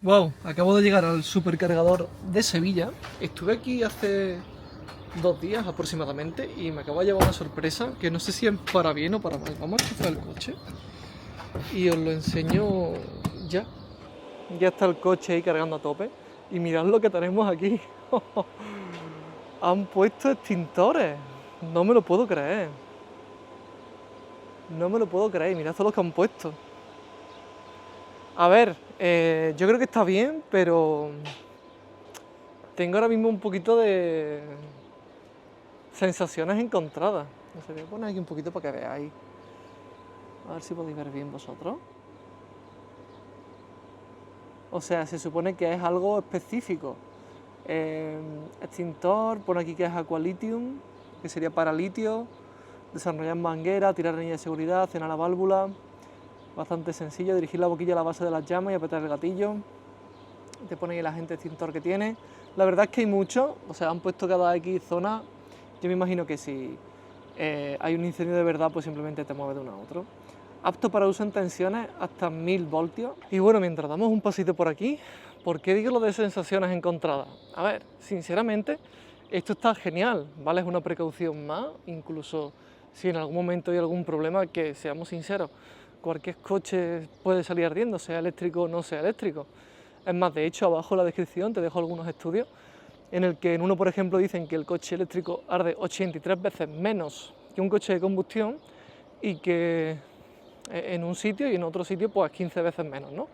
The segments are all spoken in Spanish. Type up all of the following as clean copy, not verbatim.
Wow, acabo de llegar al supercargador de Sevilla. Estuve aquí hace 2 días aproximadamente y me acabo de llevar una sorpresa que no sé si es para bien o para mal. Vamos a enchufar el coche y os lo enseño ya. Ya está el coche ahí cargando a tope y mirad lo que tenemos aquí. Han puesto extintores. No me lo puedo creer. No me lo puedo creer. Mirad todos los que han puesto. A ver, yo creo que está bien, pero tengo ahora mismo un poquito de sensaciones encontradas. No sé, voy a poner aquí un poquito para que veáis. A ver si podéis ver bien vosotros. O sea, se supone que es algo específico. Extintor, pone aquí que es Aqualitium, que sería para litio. Desarrollar manguera, tirar anilla de seguridad, accionar la válvula. Bastante sencillo, dirigir la boquilla a la base de las llamas y apretar el gatillo. Te pone ahí el agente extintor que tiene. La verdad es que hay muchos, o sea, han puesto cada X zona. Yo me imagino que si hay un incendio de verdad, pues simplemente te mueves de uno a otro. Apto para uso en tensiones hasta 1000 voltios. Y bueno, mientras damos un pasito por aquí, ¿por qué digo lo de sensaciones encontradas? A ver, sinceramente, esto está genial, ¿vale? Es una precaución más, incluso si en algún momento hay algún problema, que seamos sinceros, cualquier coche puede salir ardiendo, sea eléctrico o no sea eléctrico. Es más, de hecho, abajo en la descripción te dejo algunos estudios en el que en uno, por ejemplo, dicen que el coche eléctrico arde 83 veces menos que un coche de combustión y que en un sitio y en otro sitio pues 15 veces menos, ¿no?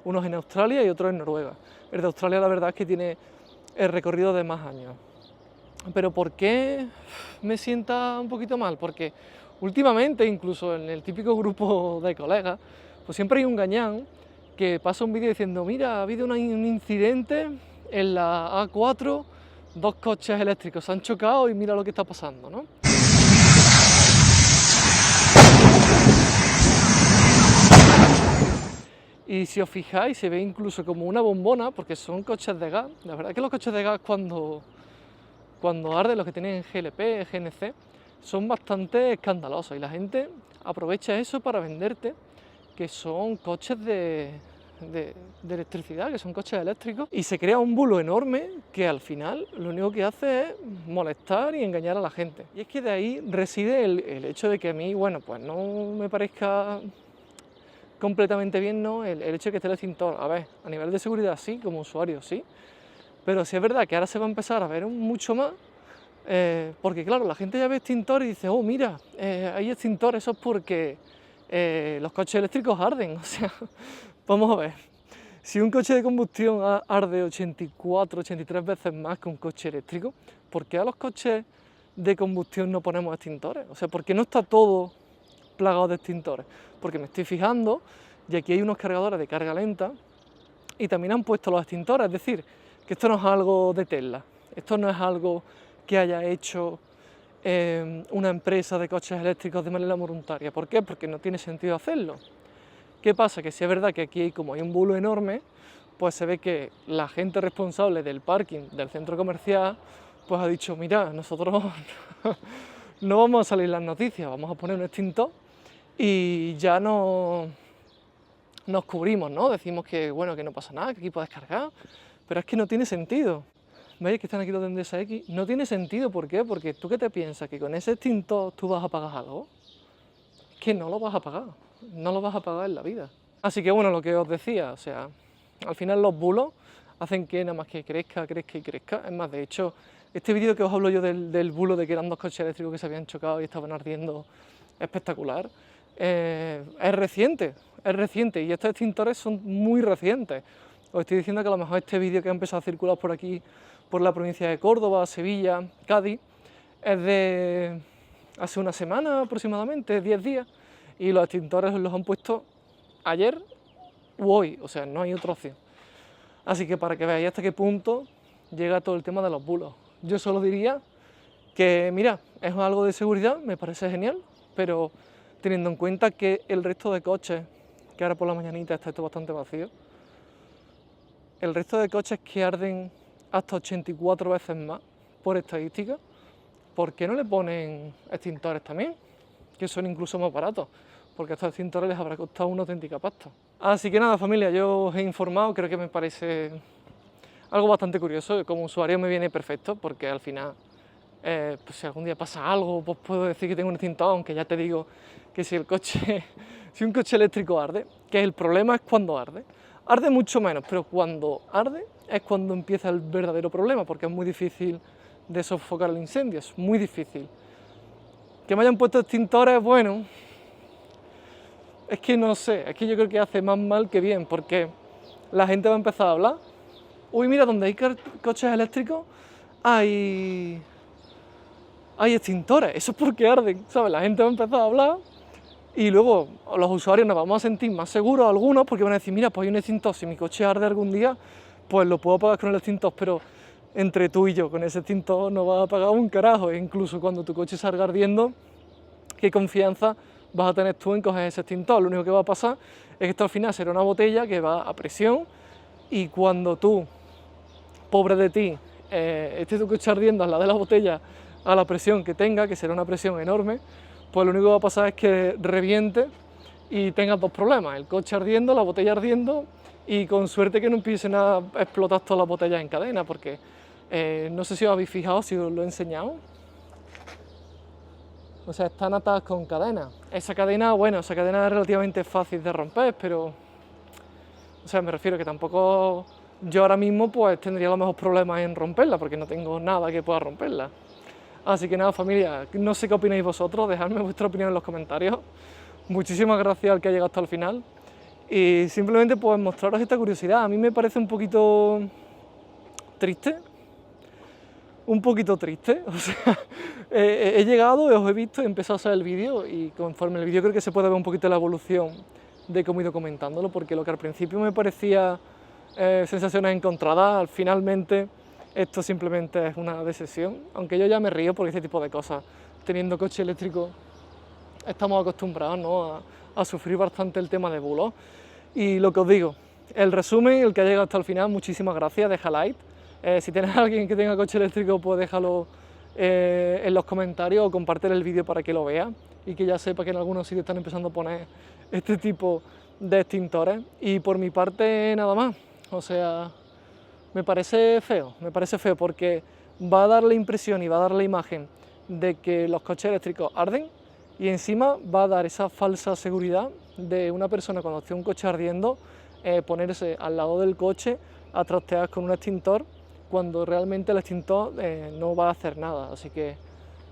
Unos en Australia y otros en Noruega. El de Australia la verdad es que tiene el recorrido de más años. Pero ¿por qué me sienta un poquito mal? Porque últimamente, incluso en el típico grupo de colegas, pues siempre hay un gañán que pasa un vídeo diciendo, mira, ha habido un incidente en la A4, 2 coches eléctricos se han chocado y mira lo que está pasando, ¿no? Y si os fijáis, se ve incluso como una bombona, porque son coches de gas. La verdad es que los coches de gas cuando arden, los que tienen GLP, GNC, son bastante escandalosos y la gente aprovecha eso para venderte que son coches de electricidad, que son coches eléctricos, y se crea un bulo enorme que al final lo único que hace es molestar y engañar a la gente. Y es que de ahí reside el hecho de que a mí, bueno, pues no me parezca completamente bien, ¿no? El hecho de que esté el extintor. A ver, a nivel de seguridad sí, como usuario sí, pero sí es verdad que ahora se va a empezar a ver mucho más, porque claro, la gente ya ve extintor y dice, oh, mira, hay extintor, eso es porque los coches eléctricos arden. O sea, vamos a ver, si un coche de combustión arde 84, 83 veces más que un coche eléctrico, ¿por qué a los coches de combustión no ponemos extintores? O sea, ¿por qué no está todo plagado de extintores? Porque me estoy fijando y aquí hay unos cargadores de carga lenta y también han puesto los extintores, es decir, que esto no es algo de Tesla, esto no es algo que haya hecho una empresa de coches eléctricos de manera voluntaria. ¿Por qué? Porque no tiene sentido hacerlo. ¿Qué pasa? Que si es verdad que aquí como hay un bulo enorme, pues se ve que la gente responsable del parking del centro comercial pues ha dicho, mira, nosotros no vamos a salir en las noticias, vamos a poner un extintor y ya no nos cubrimos, ¿no? Decimos que, bueno, que no pasa nada, que aquí puedes cargar, pero es que no tiene sentido. ¿Veis que están aquí los de Endesa X? No tiene sentido, ¿por qué? Porque tú qué te piensas, que con ese extintor tú vas a pagar algo. Es que no lo vas a pagar, no lo vas a pagar en la vida. Así que bueno, lo que os decía, o sea, al final los bulos hacen que nada más que crezca, crezca y crezca. Es más, de hecho, este vídeo que os hablo yo del bulo de que eran 2 coches eléctricos que se habían chocado y estaban ardiendo espectacular, es reciente y estos extintores son muy recientes. Os estoy diciendo que a lo mejor este vídeo que ha empezado a circular por aquí, por la provincia de Córdoba, Sevilla, Cádiz, es de hace una semana aproximadamente, 10 días, y los extintores los han puesto ayer u hoy, o sea, no hay otra opción. Así que para que veáis hasta qué punto llega todo el tema de los bulos. Yo solo diría que, mira, es algo de seguridad, me parece genial, pero teniendo en cuenta que el resto de coches, que ahora por la mañanita está esto bastante vacío, el resto de coches que arden hasta 84 veces más, por estadística, ¿por qué no le ponen extintores también? Que son incluso más baratos. porque a estos extintores les habrá costado una auténtica pasta. Así que nada, familia, yo os he informado, creo que me parece algo bastante curioso, como usuario me viene perfecto, porque al final, pues si algún día pasa algo, pues puedo decir que tengo un extintor, aunque ya te digo que si si un coche eléctrico arde, que el problema es cuando arde. Arde mucho menos, pero cuando arde es cuando empieza el verdadero problema, porque es muy difícil de sofocar el incendio, es muy difícil. Que me hayan puesto extintores, bueno, es que no sé, es que yo creo que hace más mal que bien, porque la gente va a empezar a hablar. Uy, mira, donde hay coches eléctricos hay extintores, eso es porque arden, ¿sabes? La gente va a empezar a hablar y luego los usuarios nos vamos a sentir más seguros, algunos, porque van a decir, mira, pues hay un extintor, si mi coche arde algún día, pues lo puedo apagar con el extintor, pero entre tú y yo, con ese extintor no vas a apagar un carajo, e incluso cuando tu coche salga ardiendo, ¿qué confianza vas a tener tú en coger ese extintor? Lo único que va a pasar es que esto al final será una botella que va a presión y cuando tú, pobre de ti, esté tu coche ardiendo al lado de la botella a la presión que tenga, que será una presión enorme, pues lo único que va a pasar es que reviente y tengas dos problemas, el coche ardiendo, la botella ardiendo y con suerte que no empiecen a explotar todas las botellas en cadena, porque no sé si os habéis fijado, si os lo he enseñado, o sea, están atadas con cadena. Esa cadena, bueno, esa cadena es relativamente fácil de romper, pero, o sea, me refiero que tampoco yo ahora mismo pues tendría los mejores problemas en romperla, porque no tengo nada que pueda romperla. Así que nada, familia, no sé qué opináis vosotros, dejadme vuestra opinión en los comentarios. Muchísimas gracias al que ha llegado hasta el final. Y simplemente pues mostraros esta curiosidad. A mí me parece un poquito triste. O sea, he llegado, os he visto, he empezado a hacer el vídeo y conforme el vídeo creo que se puede ver un poquito la evolución de cómo he ido comentándolo, porque lo que al principio me parecía sensaciones encontradas, finalmente esto simplemente es una decepción, aunque yo ya me río porque este tipo de cosas, teniendo coche eléctrico, estamos acostumbrados, ¿no?, a sufrir bastante el tema de bulos. Y lo que os digo, el resumen, el que ha llegado hasta el final, muchísimas gracias, deja like. Si tienes a alguien que tenga coche eléctrico, pues déjalo en los comentarios o comparte el vídeo para que lo vea y que ya sepa que en algunos sitios están empezando a poner este tipo de extintores. Y por mi parte, nada más. O sea, me parece feo porque va a dar la impresión y va a dar la imagen de que los coches eléctricos arden y encima va a dar esa falsa seguridad de una persona cuando esté un coche ardiendo ponerse al lado del coche a trastear con un extintor cuando realmente el extintor no va a hacer nada. Así que,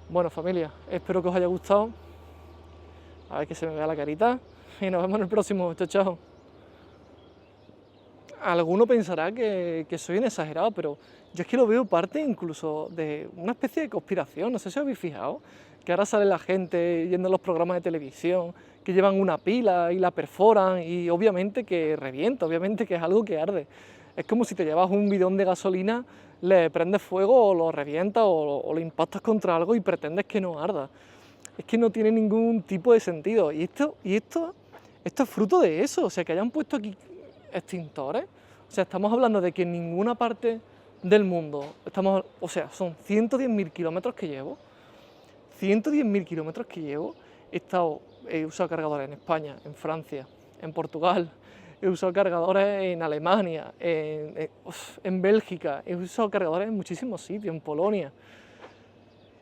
bueno, familia, espero que os haya gustado. A ver que se me vea la carita y nos vemos en el próximo. Chao, chao. Alguno pensará que soy un exagerado, pero yo es que lo veo parte incluso de una especie de conspiración. No sé si os habéis fijado, que ahora sale la gente yendo a los programas de televisión, que llevan una pila y la perforan y obviamente que revienta, obviamente que es algo que arde. Es como si te llevas un bidón de gasolina, le prendes fuego o lo revientas o lo impactas contra algo y pretendes que no arda. Es que no tiene ningún tipo de sentido. Y esto es fruto de eso, o sea, que hayan puesto aquí extintores. O sea, estamos hablando de que en ninguna parte del mundo, o sea, son 110.000 kilómetros que llevo, 110.000 kilómetros que llevo, he usado cargadores en España, en Francia, en Portugal, he usado cargadores en Alemania, en Bélgica, he usado cargadores en muchísimos sitios, en Polonia.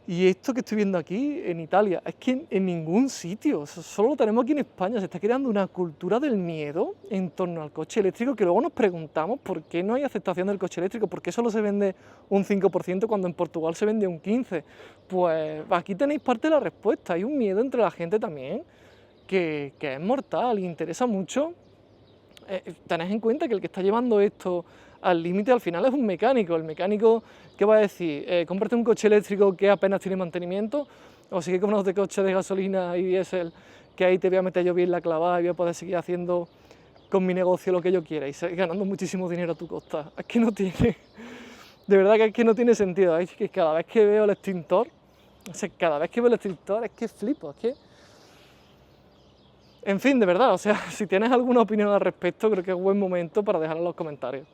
Y esto que estoy viendo aquí, en Italia, es que en ningún sitio, solo lo tenemos aquí en España, se está creando una cultura del miedo en torno al coche eléctrico que luego nos preguntamos por qué no hay aceptación del coche eléctrico, por qué solo se vende un 5% cuando en Portugal se vende un 15%. Pues aquí tenéis parte de la respuesta, hay un miedo entre la gente también que es mortal y interesa mucho. Tened en cuenta que el que está llevando esto al límite al final es un mecánico. El mecánico, ¿qué va a decir? Cómprate un coche eléctrico que apenas tiene mantenimiento, o sigue comprándote coche de gasolina y diésel, que ahí te voy a meter yo bien la clavada y voy a poder seguir haciendo con mi negocio lo que yo quiera y seguir ganando muchísimo dinero a tu costa. Es que no tiene, de verdad que es que no tiene sentido. Es que cada vez que veo el extintor, es que flipo, es que... En fin, de verdad, o sea, si tienes alguna opinión al respecto, creo que es buen momento para dejarla en los comentarios.